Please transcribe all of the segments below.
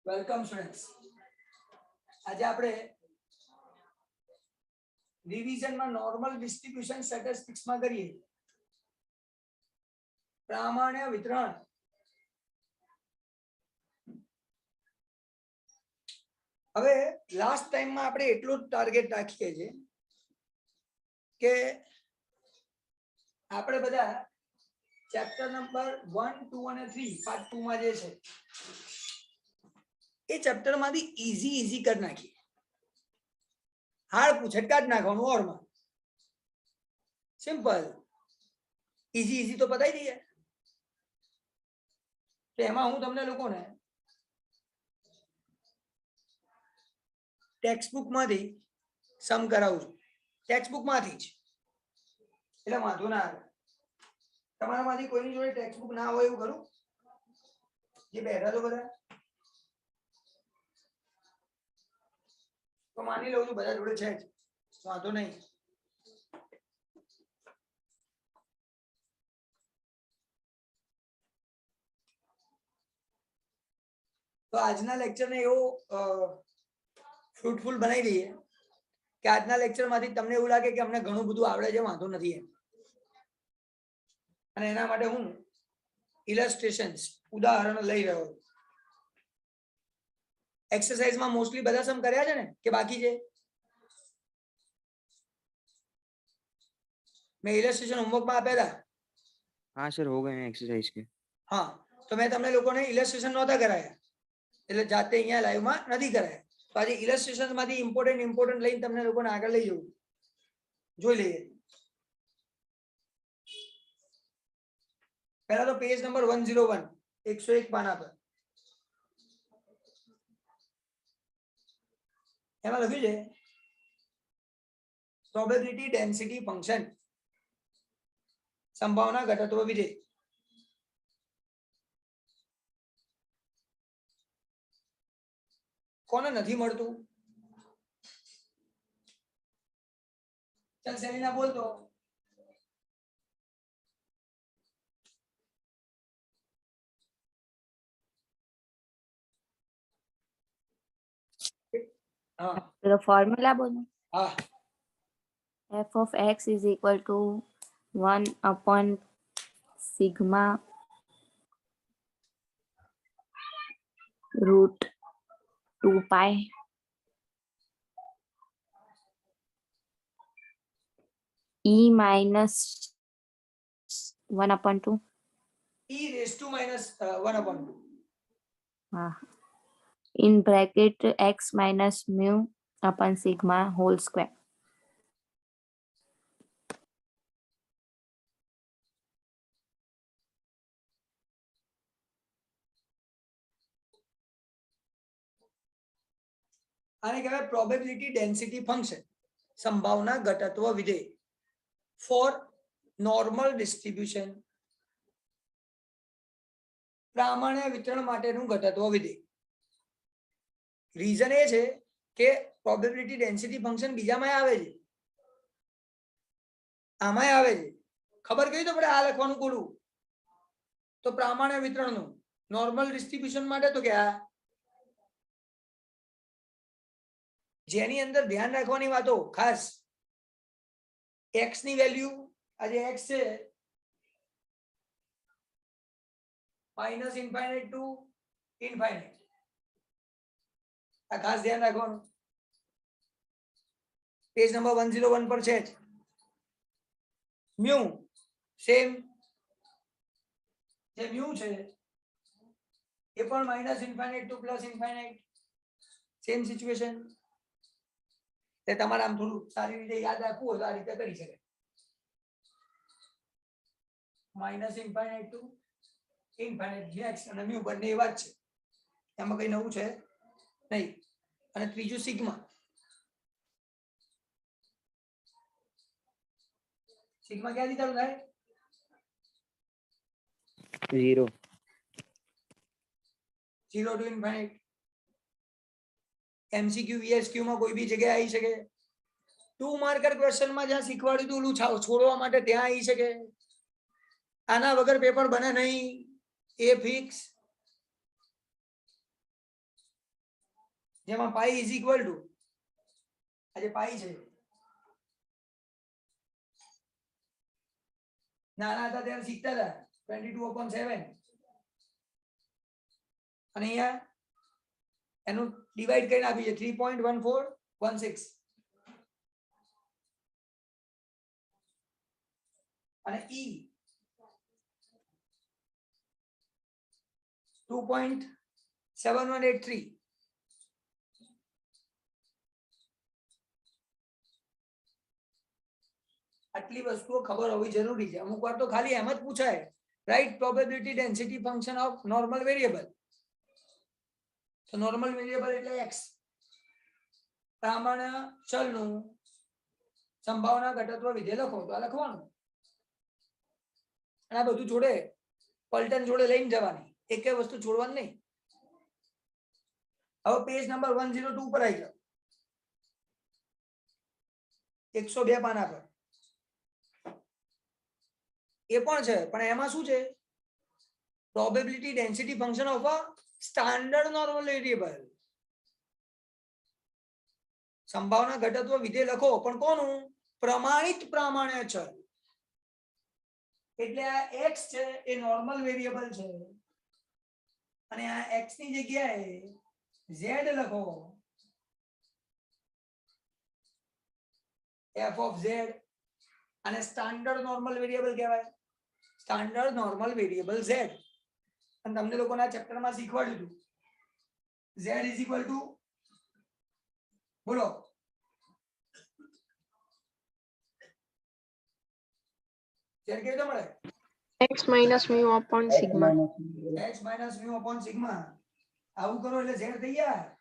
Welcome students. આજે આપણે રિવિઝનમાં normal distribution સ્ટેટિસ્ટિક્સમાં કરીએ પ્રામાણ્ય વિતરણ. હવે લાસ્ટ ટાઈમમાં આપણે એટલું જ ટાર્ગેટ રાખીએ છીએ કે આપણે બધા ચેપ્ટર નંબર 1, 2 અને 3 પાર્ટ 2 માં જે છે એ ચેપ્ટર માંથી ઈઝી કરી નાખીએ. હાર્ડ પૂછે કાઢ નાખવાનું ઓરમાં સિમ્પલ ઈઝી તો પતાવી દઈએ. તો એમાં હું તમને લોકોને ટેક્સ્ટ બુક માંથી સમ કરાવું છું. ટેક્સ્ટ બુક માંથી જ, એટલે વાંધો ના આવે. તમારામાંથી કોઈની જોડે ટેક્સ્ટ બુક ના હોય એવું કરું જે બેઠા તો બધા તો માની લઉં છું બધા જોડે છે જ, વાંધો નહીં. તો આજના લેક્ચરને એવો ફ્રૂટફુલ બનાવી દઈએ કે આજના લેક્ચર માંથી તમને એવું લાગે કે અમને ઘણું બધું આવડે છે, વાંધો નથી એમ. અને એના માટે હું ઇલસ્ટ્રેશન્સ ઉદાહરણ લઈ રહ્યો છું. एक्सरसाइज में मोस्टली બધા સમ કર્યા છે ને કે બાકી છે? मैं इलस्ट्रेशन होमवर्क में આપ્યા હતા. हाँ सर हो गए हैं एक्सरसाइज के. हाँ तो मैं તમને લોકોને ઇલસ્ટ્રેશન નહોતા કરાયા એટલે જાતે અહીંયા લાઈવ માં નથી કરાયા. તો આજે ઇલસ્ટ્રેશન માંથી ઇમ્પોર્ટન્ટ લઈને તમને લોકોને આગળ લઈ જવું. જોઈ લઈએ. પહેલા તો પેજ નંબર 101 101 પાના પર એમાં લખ્યું છે પ્રોબેબિલિટી ડેન્સિટી ફંક્શન સંભાવના ઘટત્વ વિધેય. કોને નથી મળતું? ચાલ સેલિના બોલ તો. हाँ the formula बोलो. हाँ f of x is equal to 1 upon sigma root 2 pi e minus 1 upon 2 e raised to minus 1/2 in bracket x minus mu upon sigma whole square. આને કહેવાય પ્રોબેબિલિટી ડેન્સિટી ફંક્શન સંભાવના ઘટત્વ વિધેય four normal distribution પ્રામાણ્ય વિતરણ માટેનું ઘટત્વ વિધેય. Reason એ છે કે પ્રોબેબિલિટી ડેન્સિટી ફંક્શન બીજામાં આવે છે, આમાં આવે છે. ખબર કઈ તો પડે આ લખવાનું કોડું તો પ્રામાણ્ય વિતરણનું નોર્મલ ડિસ્ટ્રીબ્યુશન માટે તો કે આ જેની અંદર ધ્યાન રાખવાની વાતો ખાસ x ની વેલ્યુ આજે x છે માઇનસ ઇન્ફાઇનાઇટ ટુ ઇન્ફાઇનાઇટ. આ ખાસ ધ્યાન રાખવાનું. પેજ નંબર 101 પર છે જ. મ્યુ સેમ જે મ્યુ છે એ પણ minus infinite to plus infinite same situation. તે તમારે આમ થોડું સારી રીતે યાદ રાખવું હોય તો આ રીતે કરી શકે. Minus infinite to infinite x અને મ્યુ બંને એવા જ છે, એમાં કઈ નવું છે નહીં. અને ત્રીજું સિગ્મા. સિગ્મા ક્યાંથી ચાલુ થાય? 0 0 ટુ ઇન્ફાઇનાઇટ. એમસીક્યુ વીએસક્યુ માં કોઈ બી જગ્યાએ આવી શકે. 2 માર્કર ક્વેશ્ચન માં જ્યાં શીખવાડ્યું હતું ઓલું છોડવા માટે ત્યાં આવી શકે. આના વગર પેપર બને નહીં એ ફિક્સ. જેમાં પાઈ ઇઝ ઇક્વલ ટુ આજે પાઈ છે નાના હતા ત્યારે શીખતા હતા 22/7 અને અહીંયા એનું ડિવાઈડ કરીને આપ્યું છે 3.1416 અને E 2.7183 આટલી વસ્તુઓ ખબર હોવી જરૂરી છે અમુક વાર તો ખાલી એમ જ પૂછાય right probability density function of normal variable તો નોર્મલ વેરિયેબલ એટલે x પ્રામાણ્ય ચલનું સંભાવના ઘટત્વ વિધેય લખો તો આ લખવાનું અને આ બધું જોડે પલટન જોડે લઈને જવાની એક વસ્તુ છોડવાની નહીં હવે પેજ નંબર 102 પર આવી જાઓ 102 પાના પર એ પણ છે પણ એમાં શું છે probability density function of a standard normal variable સંભાવના ઘટત્વ વિધેય લખો પણ કોનું પ્રમાણિત પ્રામાણ્ય ચલ એટલે આ x છે એ નોર્મલ વેરિયેબલ છે અને આ x ની જગ્યાએ z લખો f of z અને સ્ટાન્ડર્ડ નોર્મલ વેરિયેબલ કહેવાય સ્ટાન્ડર્ડ નોર્મલ વેરિયેબલ z અને તમને લોકોના ચેપ્ટરમાં શીખવાડ્યું હતું z ઇઝ ઇક્વલ ટુ બોલો z કેવી રીતે મળે x minus mu upon sigma. x minus mu upon sigma આવું કરો એટલે z થઈ જાય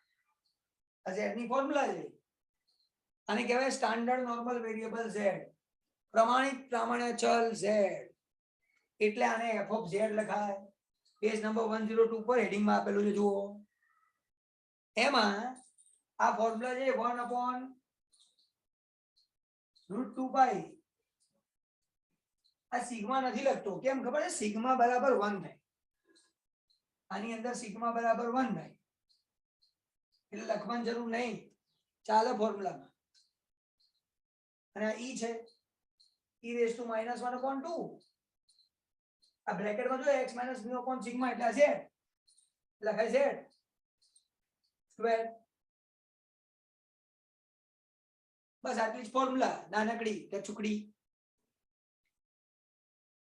આ z ની ફોર્મ્યુલા છે આને કહેવાય સ્ટાન્ડર્ડ નોર્મલ વેરિયેબલ z પ્રમાણિત પ્રામાણ્ય ચલ z એટલે આને f of z લખાય પેજ નંબર 102 પર હેડિંગ માં આપેલું છે જુઓ એમાં આ ફોર્મ્યુલા છે 1/√2 પાઈ આ સિગ્મા નથી લખતો કેમ ખબર છે સિગ્મા બરાબર 1 થાય આની અંદર સિગ્મા બરાબર 1 થાય એટલે લખવાની જરૂર નહીં ચાલે ફોર્મ્યુલામાં અને આ e છે e raised to -1/2 આ બ્રેકેટમાં જો x - mu upon sigma એટલે આ z લખાય z સ્ક્વેર બસ આટલી જ ફોર્મ્યુલા નાનકડી ટચુકડી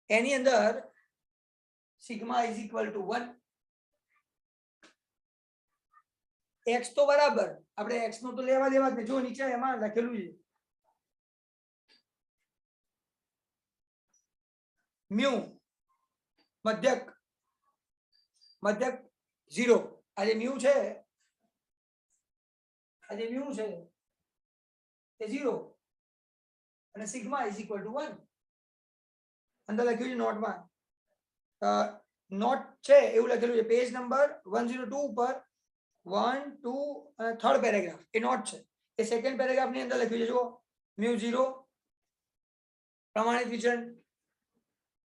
એની અંદર sigma is equal two 1 x તો બરાબર આપણે x નો તો લેવા દેવા જ નહીં જો નીચે એમાં લખેલું છે મ્યુ મધ્યક 0 આજે મ્યુ છે એ 0 અને સિગ્મા ઇઝ ઇક્વલ ટુ 1 અંદર લખ્યું છે નોટમાં નોટ છે એવું લખેલું છે પેજ નંબર 102 ઉપર 1 2 અને થર્ડ પેરેગ્રાફ એ નોટ છે એ સેકન્ડ પેરેગ્રાફ ની અંદર લખ્યું છે જુઓ મ્યુ 0 પ્રમાણિત વિચલન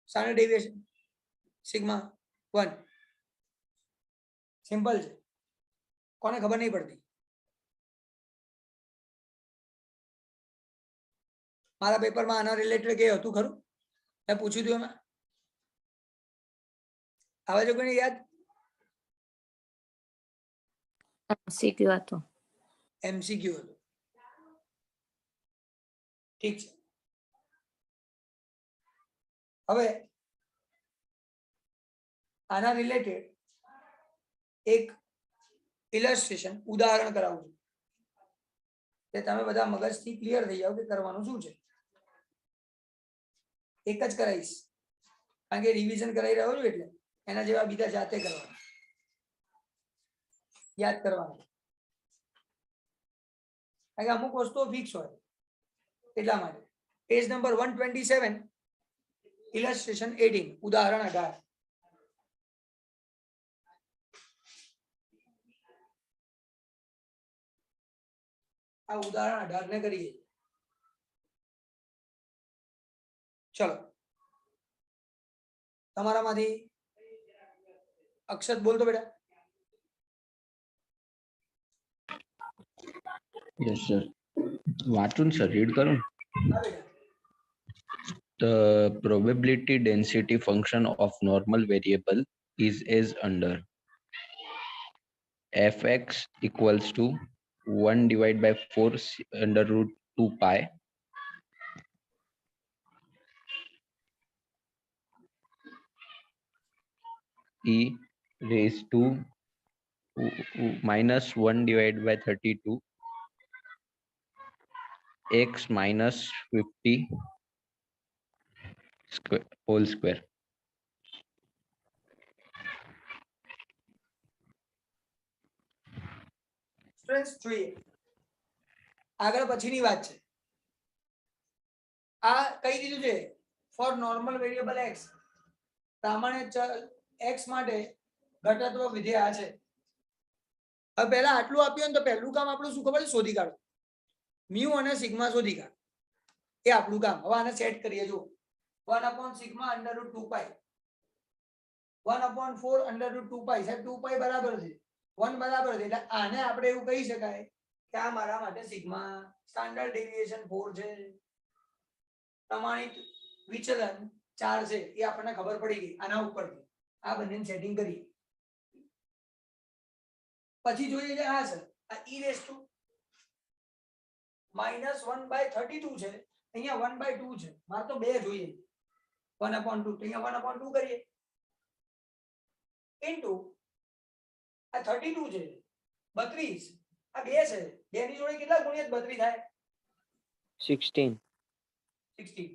સ્ટાન્ડર્ડ ડેવિએશન સિગ્મા 1 સિમ્પલ છે કોને ખબર નહીં પડતી મારા પેપરમાં આના રિલેટેડ કે હતું ખરું મેં પૂછ્યું હતું એમાં આવે છે કોઈને યાદ MCQ હતું એમસીક્યુ હતું ઠીક છે હવે આના રિલેટેડ એક ઇલસ્ટ્રેશન ઉદાહરણ કરાવું છું કે તમે બધા મગજથી ક્લિયર થઈ જાવ કે કરવાનું શું છે એક જ કરાવીશ કારણ કે રિવિઝન કરાવી રહ્યો છું એટલે એના જેવા બીજા જાતે કરવાના યાદ કરવાનું કારણ કે અમુક વસ્તુઓ ફિક્સ હોય એટલા માટે પેજ નંબર 127 ઇલસ્ટ્રેશન 18 ઉદાહરણ 18 આ ઉદાહરણ 18 ને કરીએ ચલો તમારામાંથી અક્ષત બોલતો બેટા યસ સર વાંચું ને સર રીડ કરું ને. હા બેટા. The probability density function of normal variable is as under. Fx equals to 1 divided by 4 under root 2 pi e raised to minus 1 divided by 32 x minus 50 square, whole square. Students જોઈએ આગળ પછીની વાત છે. આ કહી દીધું છે ફોર નોર્મલ વેરિયેબલ એક્સ, સામાન્ય ચલ એક્સ માટે ઘટત્વ વિધેય આ છે. હવે પહેલા આટલું આપ્યું ને તો પહેલું કામ આપણું શું ખબર છે? શોધી કાઢો. મ્યુ અને સિગ્મા શોધી કાઢો, એ આપણું કામ. હવે આને સેટ કરીએ. જો 1 સિગ્મા અંડર રૂટ 2 પાઈ 1/4 અંડર રૂટ 2 પાઈ. સાહેબ 2 પાઈ બરાબર છે 1 બરાબર છે, એટલે આને આપણે એવું કહી શકાય કે આ મારા માટે સિગ્મા સ્ટાન્ડર્ડ ડેવિએશન 4 છે. પ્રમાણિત વિચલન 4 છે, એ આપણને ખબર પડી ગઈ આના ઉપરથી. આ બંનેને સેટિંગ કરી. પછી જોઈએ છે આ સર આ e રેઝ ટુ -1/32 છે, અહીંયા 1/2 છે. મારે તો 2 જોઈએ 1/2, તો અહીંયા 1/2 કરીએ ઇન્ટુ આ 32 છે 32, આ 2 છે, 2 ની જોડે કેટલા ગુણ્યા 32 થાય? 16. 16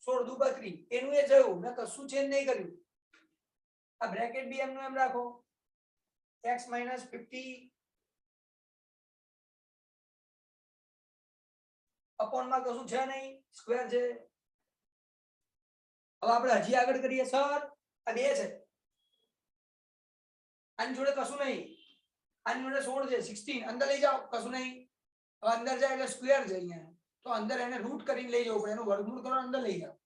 16 દુ 32. એનું એ જયું, મેં કશું ચેન્જ નહીં કર્યું. આ બ્રેકેટ બી એમનું એમ રાખો. x - 50 અપોન માં કશું છે નહીં, સ્ક્વેર છે. હવે આપણે હજી આગળ કરીએ સર. આ 2 છે, આની જોડે કશું નહીં, આની જોડે 16 છે 16 અંદર લઈ જાઓ, કશું નહીં. હવે અંદર જાય એટલે સ્ક્વેર છે અહીંયા, તો અંદર એને રૂટ કરીને લઈ જવું પડે. એનું વર્ગમૂળ કરો, અંદર લઈ જાઓ.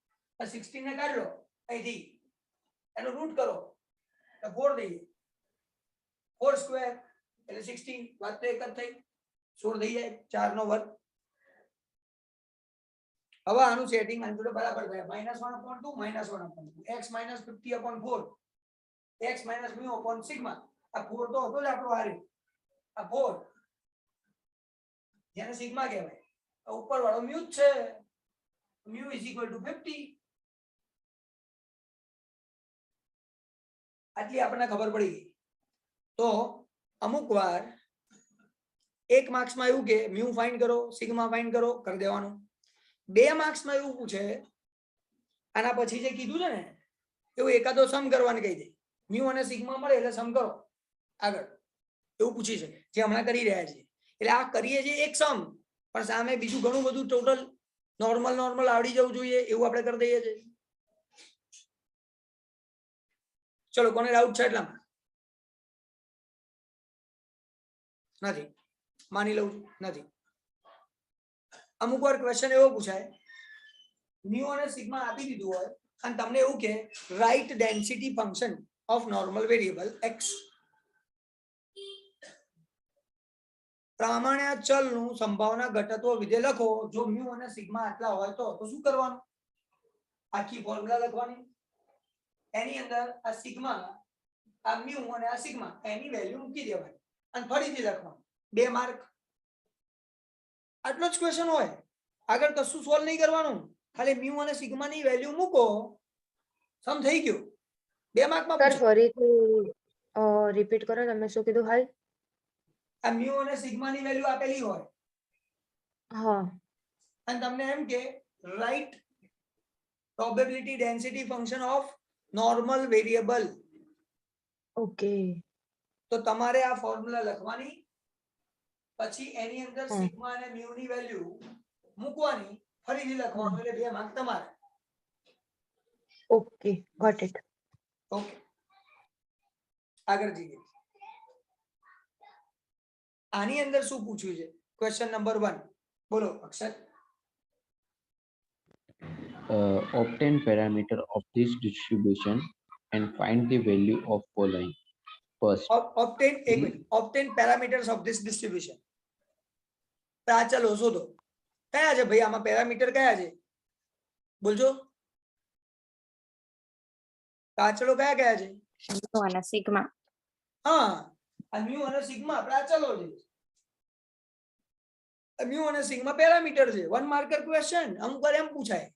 આ 16 ને કાઢ લો અહીંથી, એનું રૂટ કરો તો 4 થઈ જાય. 4 સ્ક્વેર એટલે 16. વાત તો એક જ થઈ, 16 થઈ જાય 4 નો વર્ગ. હવે આનું સેટિંગ આની જોડે બરાબર થાય. -1/2 -1/2 x - 50/4 x - μ upon sigma. આ 4 તો હતો જ આપણો હારે. આ 4 જેને સિગ્મા કહેવાય, આ ઉપર વાળો મ્યુ જ છે. μ = 50. આટલી આપણને ખબર પડી ગઈ. તો અમુક વાર એક માર્ક્સમાં એવું કે મ્યુ ફાઇન્ડ કરો, સિગ્મા ફાઇન્ડ કરો, કરી દેવાનું. 2 માર્ક્સમાં એવું પૂછે, આના પછી જે કીધું છે ને એવું એકાદો સમ કરવાનું કહી દે. મ્યુ અને સિગ્મા મળે એટલે સમ કરો આગળ, એવું પૂછી શકે, જે હમણાં કરી રહ્યા છીએ. એટલે આ કરીએ છીએ એક સમ, પણ સામે બીજું ઘણું બધું ટોટલ નોર્મલ આવડી જવું જોઈએ, એવું આપણે કરી દઈએ છીએ. ચલો, કોને ડાઉટ છે? એટલામાં નથી, માની લઉં નથી. અમુક વાર ક્વેશ્ચન એવો પૂછાય, મ્યુ અને સિગ્મા આપી દીધું હોય અને તમને એવું કે right density function of normal variable x. પ્રામાણ્ય ચલનું સંભાવના ઘટત્વ વિધેય લખો. જો મ્યુ અને સિગ્મા આટલા હોય તો શું કરવાનું? આખી ફોર્મ્યુલા લખવાની. એની અંદર આ સિગ્મા, આ મ્યુ અને આ સિગ્મા, એની વેલ્યુ મૂકી દેવાની અને ફરીથી લખવાનું. 2 માર્ક. આટલો જ ક્વેશ્ચન હોય, આગળ કશું સોલ્વ નહીં કરવાનું. ખાલી મ્યુ અને સિગ્મા ની વેલ્યુ મૂકો, સમ થઈ ગયો. 2 માર્કમાં સર પૂછે. ફરીથી રિપીટ કરો, તમે શું કીધું હાલ? આ મ્યુ અને સિગ્મા ની વેલ્યુ આપેલી હોય હા, અને તમને એમ કે right probability density function of normal variable. Okay. તો તમારે આ ફોર્મ્યુલા લખવાની, પછી એની અંદર હમ. સિગ્મા અને મ્યુ ની વેલ્યુ મૂકવાની, ફરીથી લખવાનું, એટલે 2 માર્ક તમારે. Okay, got it. ઓકે, આગળ જઈએ. આની અંદર શું પૂછ્યું છે? ક્વેશ્ચન નંબર 1 બોલો અક્ષર. Obtain parameter of this distribution and find the value of following. First, obtain parameters of this distribution. પ્રાચલો શોધો. કયા છે ભાઈ આમાં પેરામીટર કયા છે બોલજો? પ્રાચલો કયા કયા છે? mu અને સિગ્મા. હા આ મ્યુ અને સિગ્મા પ્રાચલો છે. મ્યુ અને સિગ્મા પેરામીટર છે. 1 માર્કર ક્વેશ્ચન અમુક વાર એમ પૂછાય.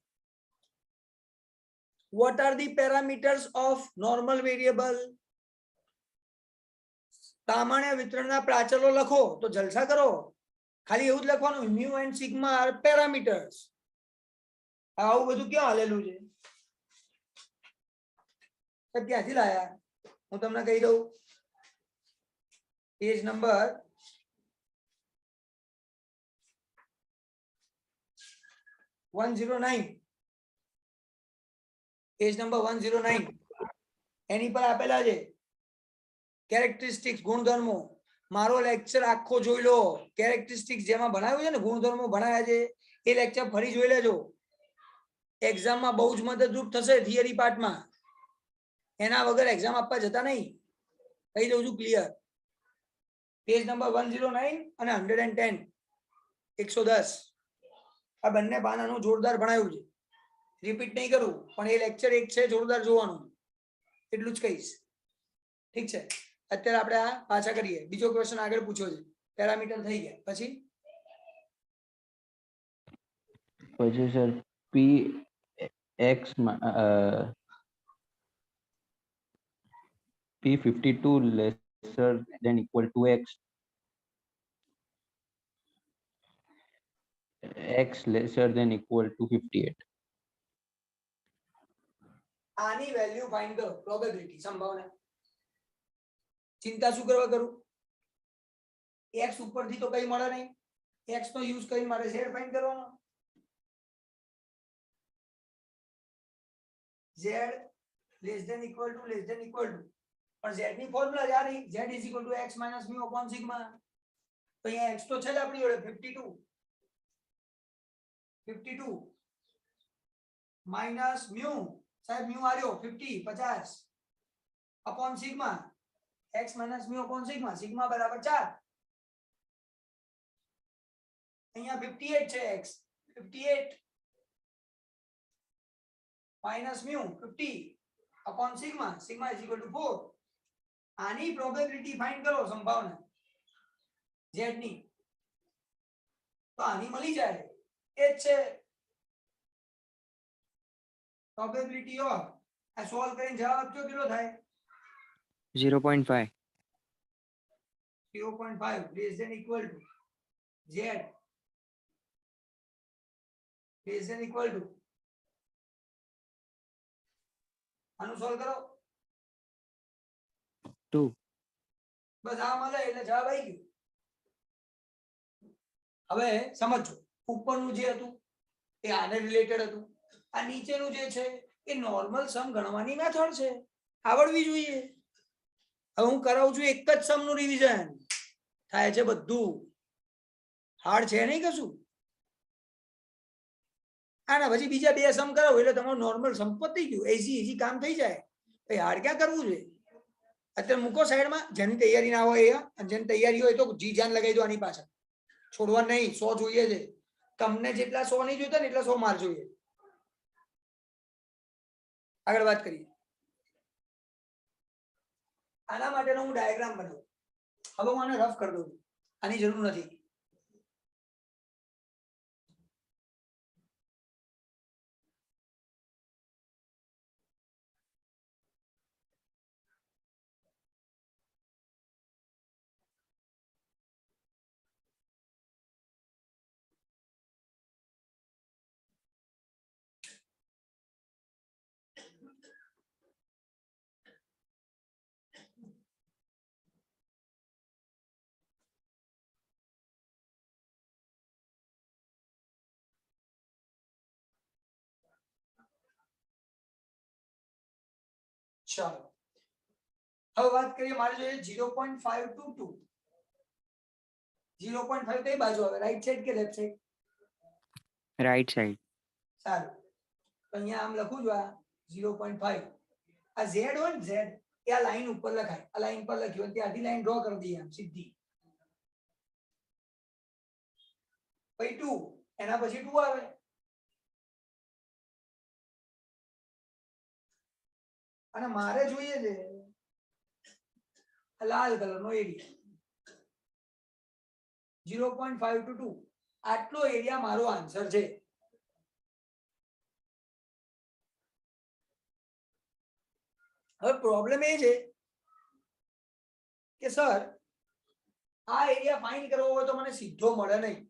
What are the parameters of normal variable? સામાન્ય વિતરણના પ્રાચલો લખો તો જલસા કરો. ખાલી એવું જ લખવાનું mu and sigma are parameters. આવું બધું ક્યાં હાલેલું છે? ક્યાંથી લાયા? હું તમને કહી દઉં. Page number 109. પેજ નંબર 109 એની પર આપેલા છે કેરેક્ટરિસ્ટિક્સ ગુણધર્મો. મારો લેક્ચર આખો જોઈ લો. કેરેક્ટરિસ્ટિક્સ જેમાં ભણાવ્યું છે ને ગુણધર્મો ભણાયા છે એ લેક્ચર ફરી જોઈ લેજો. એક્ઝામમાં બહુ જ મદદરૂપ થશે થિયરી પાર્ટમાં. એના વગર એક્ઝામ આપવા જતા નહીં. કહી દઉં છું ક્લિયર. પેજ નંબર 109 અને 110 110 આ બંને પાનાનું જોરદાર ભણાવ્યું છે. રિપીટ નહીં કરું પણ એ લેક્ચર એક છે જોરદાર જોવાનું. એટલું જ કહીશ. ઠીક છે. અત્યારે આપણે આ પાછા કરીએ. બીજો ક્વેશ્ચન આગળ પૂછ્યો છે. પેરામીટર થઈ ગયા પછી sir P x P52 lesser than equal to x lesser than equal to 58. આની વેલ્યુ ફાઇન્ડ કરો. પ્રોબેબિલિટી સંભાવના. ચિંતા શું કરવા કરું? x ઉપરથી તો કઈ મળે નહીં. x નો યુઝ કરીને મારે z ફાઇન્ડ કરવાનો. z less than equal to પણ z ની ફોર્મ્યુલા જ આ રહી. z is equal to x minus mu upon sigma. તો અહીંયા x તો છે જ આપણી જોડે 52 minus mu સાહેબ mu આવ્યો 50 50 upon sigma x minus mu upon sigma બરાબર 4. અહીંયા 58 છે x 58 minus mu 50 upon sigma is equal to 4. આની પ્રોબેબિલિટી ફાઇન્ડ કરો સંભાવના z ની. તો આની મળી જાય એ જ છે પ્રોબેબિલિટી ઓફ. આ સોલ્વ કરીને જવાબ આપજો કેટલો થાય? 0.5. 0.5 less than equal to z less than equal to આનું સોલ્વ કરો 2. બસ આ મળે એટલે જવાબ આવી ગયો. હવે સમજો ઉપરનું જે હતું એ આને રિલેટેડ હતું. આ નીચેનું જે છે એ નોર્મલ સમ ગણવાની મેથડ છે. આવડવી જોઈએ. હવે હું કરાવું છું એક જ સમ નું રિવિઝન થાય છે. બધું હાર્ડ છે નહીં કશું. આના પછી બીજા બે સમ કરાવો એટલે તમારું નોર્મલ સમ પતી ગયું. ઈઝી કામ થઈ જાય. ભાઈ હાર્ડ ક્યાં કરવું છે? અત્યારે મૂકો સાઈડમાં. જેની તૈયારી ના હોય એ જેની તૈયારી હોય તો જી જાન લગાવી દો આની પાછળ. છોડવા નહીં. 100 જોઈએ છે. તમને જેટલા 100 નહીં જોઈતા ને એટલા 100 માર જોઈએ. આગળ વાત કરીએ. આના માટેનો હું ડાયાગ્રામ બનાવું. હવે હું આને રફ કરી દઉં. આની જરૂર નથી. ચાલો હવે વાત કરીએ. મારે જોઈએ 0.522 0.5 કઈ બાજુ આવે? રાઈટ સાઈડ કે લેફ્ટ સાઈડ? Right side. સારું. તો અહીંયા આમ લખું છું આ 0.5. આ z હોય ને z એ આ લાઈન ઉપર લખાય. આ લાઈન પર લખ્યું ત્યાંથી લાઈન ડ્રો કરી દઈએ આમ સીધી. પછી 2 એના પછી 2 આવે. અને મારે જોઈએ છે આ લાલ કલરનો એરિયા 0.5 to 2 આટલો એરિયા મારો આન્સર છે. હવે પ્રોબ્લેમ એ છે કે સર આ એરિયા ફાઇન્ડ કરવો હોય તો મને સીધો મળે નહીં.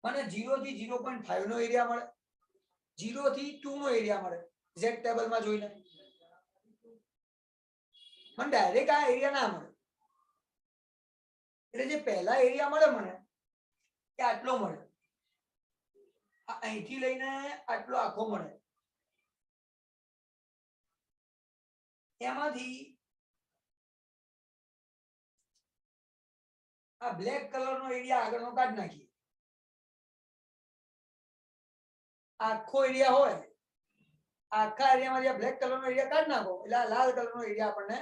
મને 0 થી 0.5 નો એરિયા મળે, 0 થી 2 નો એરિયા મળે. Z ટેબલમાં જોઈને મને ડાયરેક્ટ આ એરિયા ના મળે. એટલે જે પહેલા એરિયા મળે મને એ આટલો મળે, અહીંથી લઈને આટલો આખો મળે. એમાંથી આ બ્લેક કલરનો એરિયા આગળનો કાઢી નાખીએ. આખો એરિયા હોય, આખા એરિયામાંથી આ બ્લેક કલરનો એરિયા કાઢી નાખો એટલે આ લાલ કલરનો એરિયા આપણને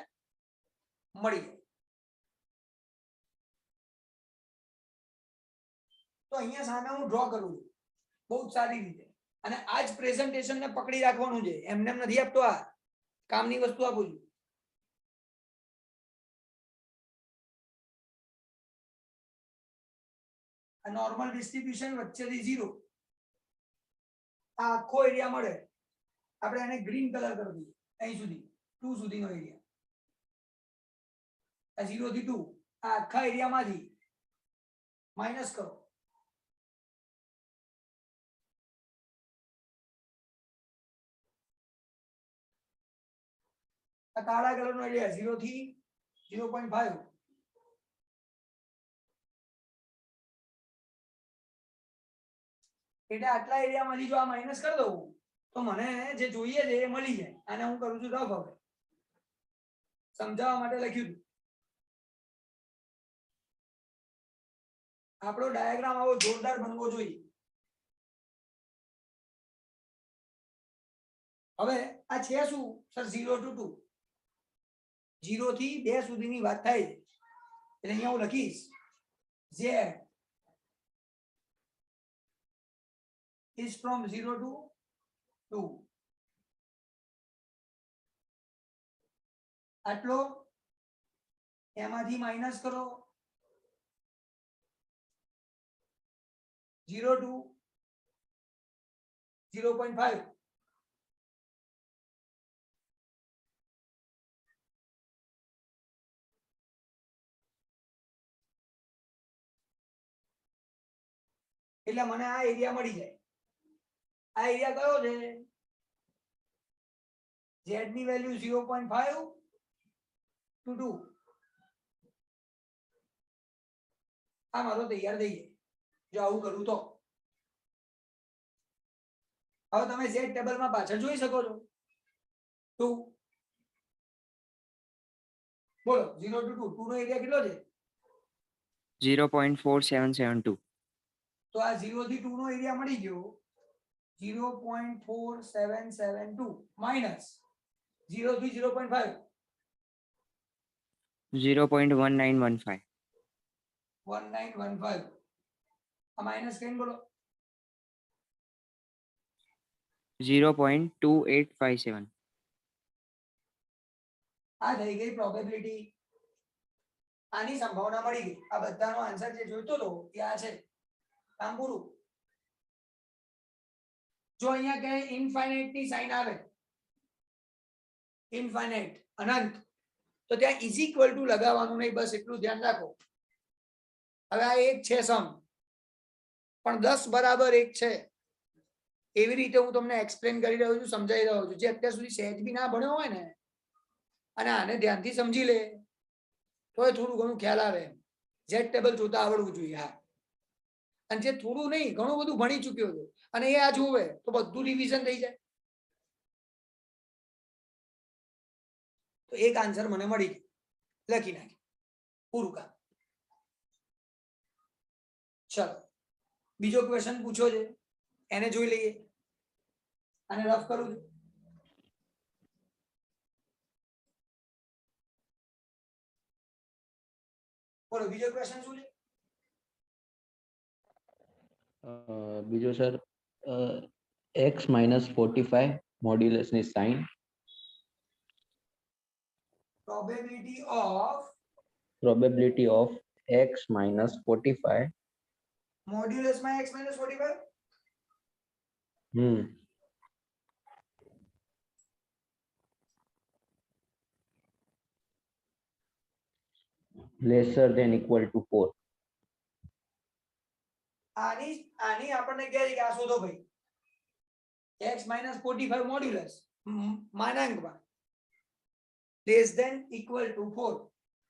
મળી જાય. તો અહીંયા સામે હું ડ્રો કરું છું બહુ જ સારી રીતે, અને આ જ પ્રેઝન્ટેશન ને પકડી રાખવાનું છે. એમને એમ નથી આપતો, આ કામની વસ્તુ આપું છું. આ નોર્મલ ડિસ્ટ્રીબ્યુશન વચ્ચેથી 0 આ આખો એરિયા મળે. આપણે એને ગ્રીન કલર કરી દઈએ. અહીં સુધી 2 સુધીનો એરિયા, આ 0 થી 2 આ આખા એરિયામાંથી માઇનસ કરો. આ કાળા કલરનો એરિયા 0 થી 0.5 એટલે આટલા એરિયામાંથી જો આ માઇનસ કરી દઉં તો મને જે જોઈએ છે એ મળી જાય. આને હું કરું છું રફ. હવે સમજાવવા માટે લખ્યું હતું. આપણો ડાયાગ્રામ આવો જોરદાર બનવો જોઈએ. હવે આ છે શું સર? 0 to 2, 0 થી 2 સુધીની વાત થાય છે. એટલે અહીંયા હું લખીશ z is from 0 to 2. આટલો એમાંથી માઇનસ કરો 0 to 0.5. એટલે મને આ એરિયા મળી જાય. આ એરિયા કયો છે? z ની વેલ્યુ 0.5 to 2. આ મારો તૈયાર થઈ જાય જો આવું કરું તો. હવે તમે z ટેબલમાં પાછળ જોઈ શકો છો. 2 બોલો 0 to 2 2 નો એરિયા કેટલો છે? 0.4772. તો આ 0 થી 2 નો એરિયા મળી ગયો 0.4772 માઇનસ 0 થી 0.5 0.1915. 1915. આ માઇનસ કઈ બોલો? 0.2857. આ થઈ ગઈ પ્રોબેબિલિટી. આની સંભાવના મળી ગઈ. આ બધાનો આન્સર જે જોઈતો હતો એ આ છે. કામ પૂરું. જો અહીંયા કે ઇનફાઇનાઇટ ની સાઇન આવે, ઇનફાઇનાઇટ અનંત, તો ત્યાં ઇઝ ઇક્વલ ટુ લગાવવાનું નહીં. બસ એટલું ધ્યાન રાખો. હવે આ 1 છે સમ, પણ 10 બરાબર 1 છે. એવી રીતે હું તમને એક્સપ્લેન કરી રહ્યો છું, સમજાવી રહ્યો છું. જે અત્યાર સુધી સહેજ બી ના ભણ્યો હોય ને અને આને ધ્યાનથી સમજી લે તો એ થોડું ઘણું ખ્યાલ આવે. ઝેડ ટેબલ જોતા આવડવું જોઈએ. હા, અને જે થોડું નહીં ઘણું બધું ભણી ચૂક્યો છે અને એ આ જોવે તો બધું રિવિઝન થઈ જાય. તો એક આન્સર મને મળી ગયો, લખી નાખી, પૂરું કામ. ચલો બીજો ક્વેશ્ચન પૂછો છે, એને જોઈ લઈએ. આને રફ કરું છું. બોલો બીજો ક્વેશ્ચન શું છે? બીજો સર x minus 45 મોડ્યુલસ ની sign. Probability of x minus 45. Modulus માં x minus 45. Lesser than equal to 4. આની આપણને કહે છે કે આ શોધો ભાઈ. x minus 45 મોડ્યુલસ માનાંકમાં લેસ ધેન ઇક્વલ ટુ 4.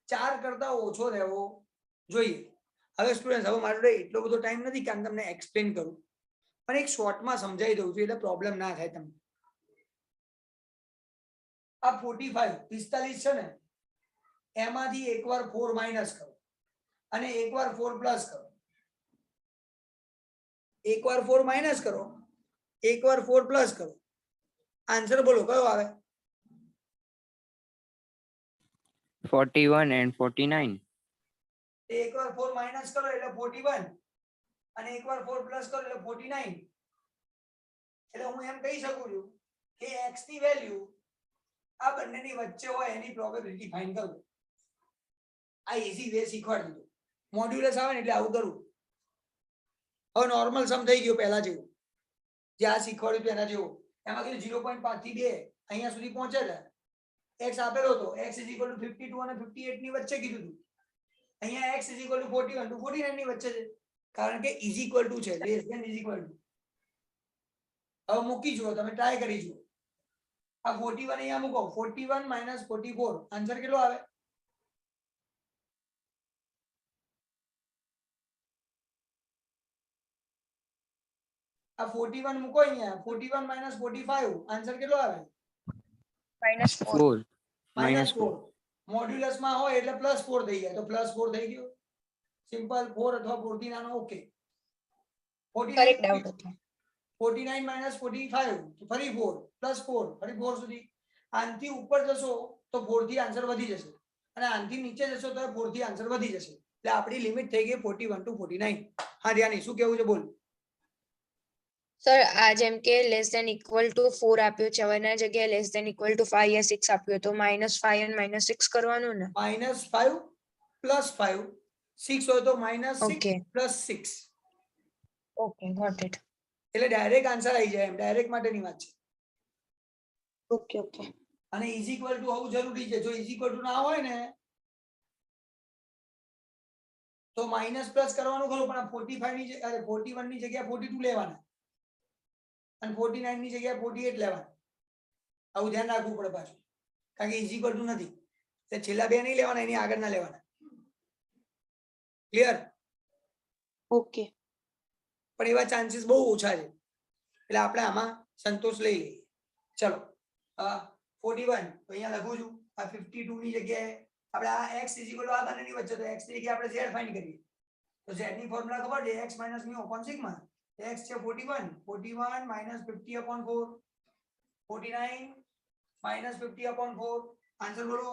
4 કરતા ઓછો રહેવો જોઈએ. હવે સ્ટુડન્ટ, હવે મારો એટલો બધો ટાઈમ નથી કે આમ તમને એક્સપ્લેન કરું, પણ એક શોર્ટમાં સમજાવી દઉં છું એટલે પ્રોબ્લેમ ના થાય તમને. આ 45 છે ને, એમાંથી એકવાર 4 માઇનસ કરો અને એકવાર 4 પ્લસ કરો. એકવાર 4 માઇનસ કરો, એકવાર 4 પ્લસ કરો. આન્સર બોલો કયો આવે? 41 and 49. એકવાર 4 માઇનસ કરો એટલે 41 અને એકવાર 4 પ્લસ કરો એટલે 49. એટલે હું એમ કહી શકું છું કે x ની વેલ્યુ આ બંનેની વચ્ચે હોય એની પ્રોબેબિલિટી ફાઇન્ડ કરો. આ ઈઝી વે શીખવાડી દીધું. મોડ્યુલસ આવે ને એટલે આવું કરવું. હવે નોર્મલ સમ થઈ ગયો પહેલા જેવું, જે આ શીખવાડ્યું તેના જેવું. એમાં કીધું 0.5 થી 2 અહીંયા સુધી પહોંચેલા. x આપેલો હતો, x 52 અને 58 ની વચ્ચે કીધું હતું. અહીંયા x 41 to 49 ની વચ્ચે છે, કારણ કે ઇઝ ઇક્વલ ટુ છે, less than is equal to. હવે મૂકી જુઓ, તમે ટ્રાય કરી જુઓ. આ 41 અહીંયા મૂકો, 41 minus 44 આન્સર કેટલો આવે? આ 41 મૂકો અહીંયા, 41 minus 45 આન્સર કેટલો આવે? -4. -4. મોડ્યુલસ માં હોય એટલે +4 થઈ જાય, તો +4 થઈ ગયો. સિમ્પલ. 4 અથવા 4 થી નાનો ઓકે. 49 minus 45 ફરી 4 +4 ફરી 4 સુધી. આનથી ઉપર જશો તો 4 થી આન્સર વધી જશે, અને આનથી નીચે જશો તો 4 થી આન્સર વધી જશે. એટલે આપણી લિમિટ થઈ ગઈ 41 to 49. હા ધ્યાની, શું કેવું છે બોલ? સર આ જેમ કે લેસ ધેન ઇક્વલ ટુ 4 આપ્યો છે, હવે એના જગ્યાએ લેસ ધેન ઇક્વલ ટુ 5 યા 6 આપ્યો, તો -5 અને -6 કરવાનું ને? -5 +5 6 હોય તો -6 Okay. +6. Okay, got it. એટલે ડાયરેક્ટ આન્સર આવી જાય એમ, ડાયરેક્ટ માટેની વાત છે. Okay okay. અને ઇઝ ઇક્વલ ટુ હોવું જરૂરી છે. જો ઇઝ ઇક્વલ ટુ ના હોય ને તો માઇનસ પ્લસ કરવાનું ખરું, પણ 45 ની જગ્યાએ 41 ની જગ્યાએ 42 લેવાના અને 49 ની જગ્યાએ 48 લેવાના. આવું ધ્યાન રાખવું પડે પાછું, કારણ કે ઇઝ ઇક્વલ ટુ નથી. એટલે છેલ્લા બે નહીં લેવાના, એની આગળ ના લેવાના. ક્લિયર? ઓકે. પણ એવા ચાન્સીસ બહુ ઓછા છે, એટલે આપણે આમાં સંતોષ લઈ લઈએ. ચલો 41 તો અહીંયા લખું છું. આ 52 ની જગ્યાએ આપણે આ x આ બંનેની વચ્ચે, તો x ની જગ્યાએ આપણે z ફાઇન્ડ કરીએ. તો z ની ફોર્મ્યુલા ખબર છે, x - μ / સિગ્મા. x છે 41 -50/4 49 -50/4. આન્સર બોલો.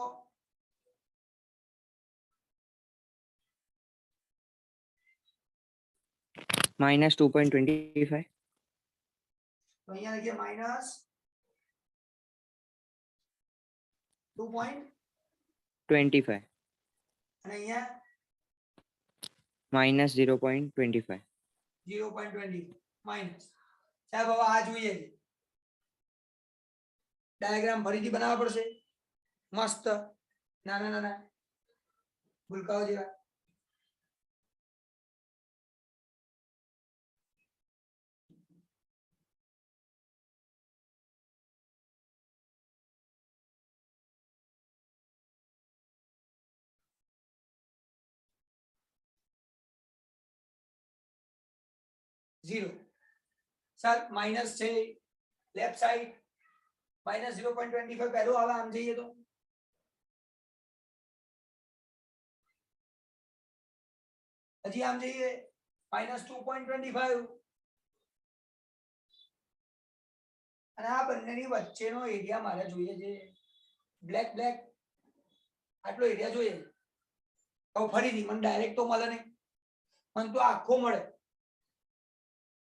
-2.25. તો અહીંયા લખીએ -2.25 અને અહીંયા -0.25. 0.20 માઇનસ. સાહેબ હવે આ જોઈએ છે, ડાયાગ્રામ ફરીથી બનાવવા પડશે મસ્ત, નાના નાના ભૂલકાઓ જેવા. ઝીરો. સર માઇનસ છે લેફ્ટ સાઈડ, -0.25 પહેલો આવે. આમ જઈએ તો હજી આમ જઈએ -2.25, અને આ બંનેની વચ્ચેનો એરિયા મારે જોઈએ છે. બ્લેક આટલો એરિયા જોઈએ. હવે ફરીથી મને ડાયરેક્ટ તો મળે નહીં, મને તો આખો મળે.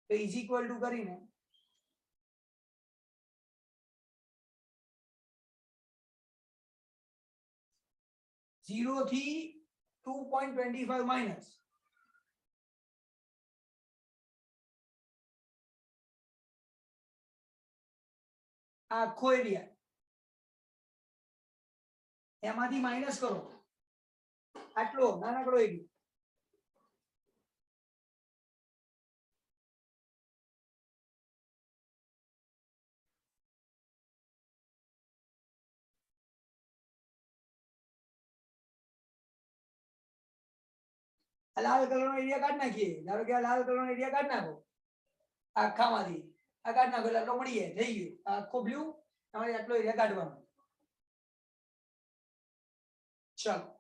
તો ઇઝ ઇક્વલ ટુ કરીને ઝીરો થી 2.25 માઇનસ આખો એરિયા એમાંથી માઇનસ કરો આટલો નાનકડો એરિયા આ લાલ કલરનો એરિયા કાઢી નાખીએ ધારો કે આ લાલ કલરનો એરિયા કાઢી નાખો આખામાંથી આ કાઢી નાખો એટલે આટલો મળી જાય થઈ ગયું આ આખો બ્લુ તમારે આટલો એરિયા કાઢવાનો ચાલો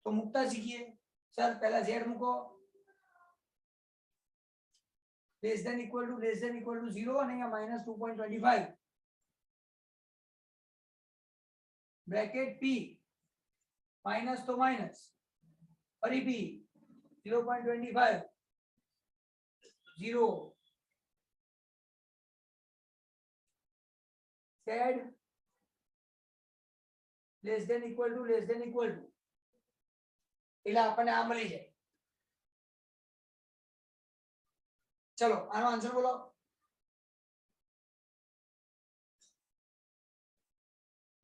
તો મૂકતા શીખીએ સર પહેલા z મૂકો લેસ ધેન ઇક્વલ ટુ 0 અને અહીંયા -2.25 બ્રેકેટ p માઇનસ તો માઇનસ ફરી p 0.25 0 z less than equal to એટલે આપણને આ મળી જાય ચલો આનો આન્સર બોલો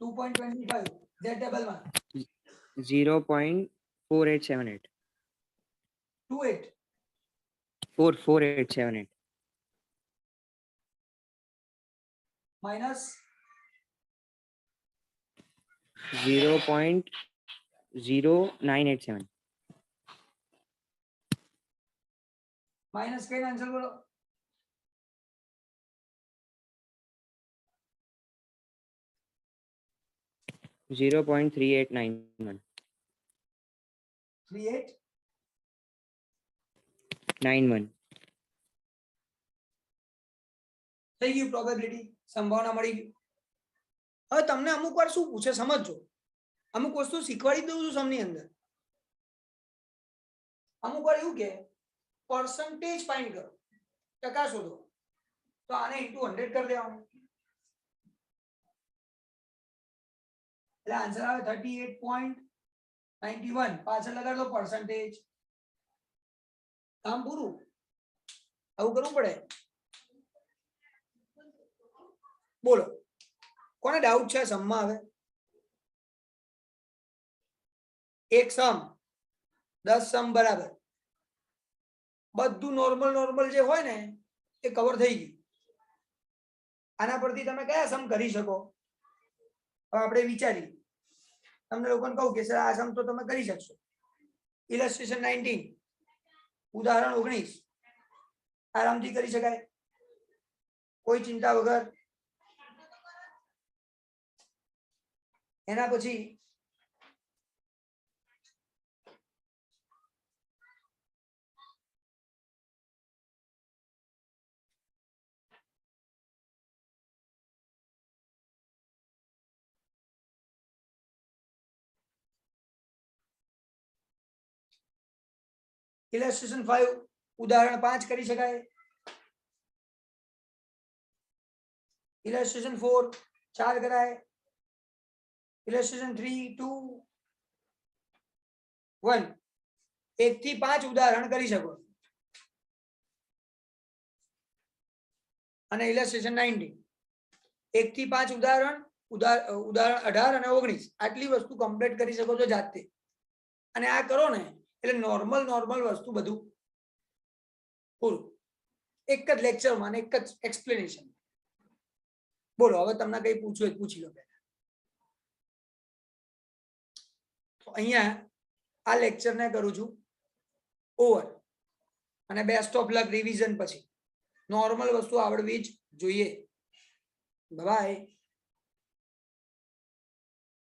2.25 z ટેબલ માં 0.4878 28 44878 માઇનસ 0.0987 માઇનસ કઈ આન્સર બોલો zero point 3891 3891 થઈ ગયું પ્રોબેબિલિટી સંભાવના મળી ગઈ હવે તમને અમુક વાર શું પૂછે સમજજો અમુક વસ્તુ શીખવાડી દઉં છું સમની અંદર અમુક વાર એવું કે પરસન્ટેજ ફાઇન્ડ કરો ટકા શોધો તો આને * 100 કરી દેવાનું એટલે આન્સર આવે 38.91 પાછળ લગાડ દો પરસન્ટેજ કામ પૂરું આવું કરવું પડે બોલો કોને ડાઉટ છે સમમાં આવે એક સમ 10 સમ બરાબર બધું નોર્મલ જે હોય ને એ કવર થઈ ગયું આના પરથી તમે કયા સમ કરી શકો હવે આપણે વિચારીએ તમને લોકોને કહું કે સર આ સમ તો તમે કરી શકશો ઇલસ્ટ્રેશન 19 ઉદાહરણ 19 આરામથી કરી શકાય કોઈ ચિંતા વગર એના પછી ઇલસ્ટ્રેશન 5 ઉદાહરણ 5 કરી શકાય ઇલસ્ટ્રેશન 4 4 કરાય ઇલસ્ટ્રેશન 3 2 1 1 થી 5 ઉદાહરણ કરી શકો અને ઇલસ્ટ્રેશન 19 1 થી 5 ઉદાહરણ 18 અને 19 આટલી વસ્તુ કમ્પ્લીટ કરી શકો છો જાતે અને આ કરો ને એટલે નોર્મલ વસ્તુ બધું પૂરું એક જ લેક્ચરમાં એક જ એક્સપ્લેનેશન બોલો હવે તમને કઈ પૂછવું હોય પૂછી લો પહેલા તો અહીંયા આ લેક્ચરને કરું છું ઓવર અને બેસ્ટ ઓફ લક રિવિઝન પછી નોર્મલ વસ્તુ આવડવી જ જોઈએ બાય